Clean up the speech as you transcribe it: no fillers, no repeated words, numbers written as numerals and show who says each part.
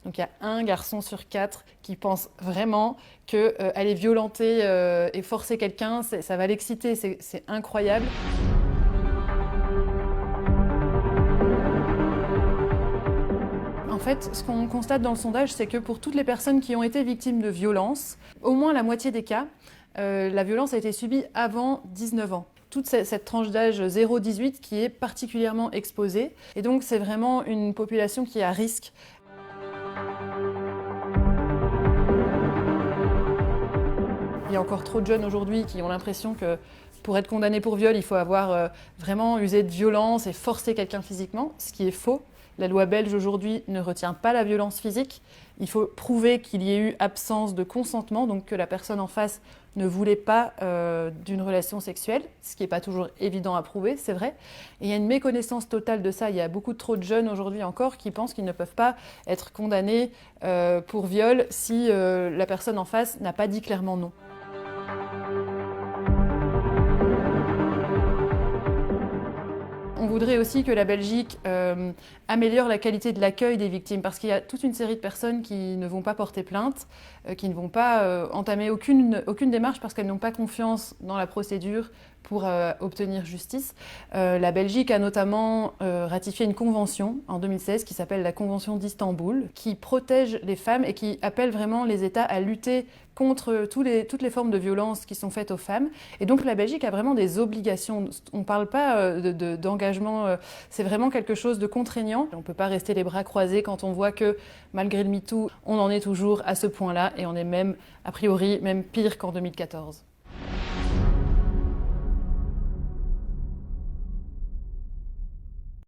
Speaker 1: Donc il y a un garçon sur 4 qui pense vraiment que aller violenter et forcer quelqu'un, ça va l'exciter, c'est incroyable. En fait, ce qu'on constate dans le sondage, c'est que pour toutes les personnes qui ont été victimes de violences, au moins la moitié des cas, la violence a été subie avant 19 ans. Toute cette tranche d'âge 0-18 qui est particulièrement exposée. Et donc c'est vraiment une population qui est à risque. Il y a encore trop de jeunes aujourd'hui qui ont l'impression que pour être condamné pour viol, il faut avoir vraiment usé de violence et forcé quelqu'un physiquement, ce qui est faux. La loi belge aujourd'hui ne retient pas la violence physique. Il faut prouver qu'il y ait eu absence de consentement, donc que la personne en face ne voulait pas d'une relation sexuelle, ce qui n'est pas toujours évident à prouver, c'est vrai. Et il y a une méconnaissance totale de ça. Il y a beaucoup trop de jeunes aujourd'hui encore qui pensent qu'ils ne peuvent pas être condamnés pour viol si la personne en face n'a pas dit clairement non. On voudrait aussi que la Belgique améliore la qualité de l'accueil des victimes parce qu'il y a toute une série de personnes qui ne vont pas porter plainte, qui ne vont pas entamer aucune démarche parce qu'elles n'ont pas confiance dans la procédure pour obtenir justice. La Belgique a notamment ratifié une convention en 2016 qui s'appelle la Convention d'Istanbul, qui protège les femmes et qui appelle vraiment les États à lutter contre toutes les formes de violence qui sont faites aux femmes. Et donc la Belgique a vraiment des obligations. On ne parle pas d'engagement, c'est vraiment quelque chose de contraignant. On ne peut pas rester les bras croisés quand on voit que malgré le MeToo, on en est toujours à ce point-là et on est même, a priori, même pire qu'en 2014.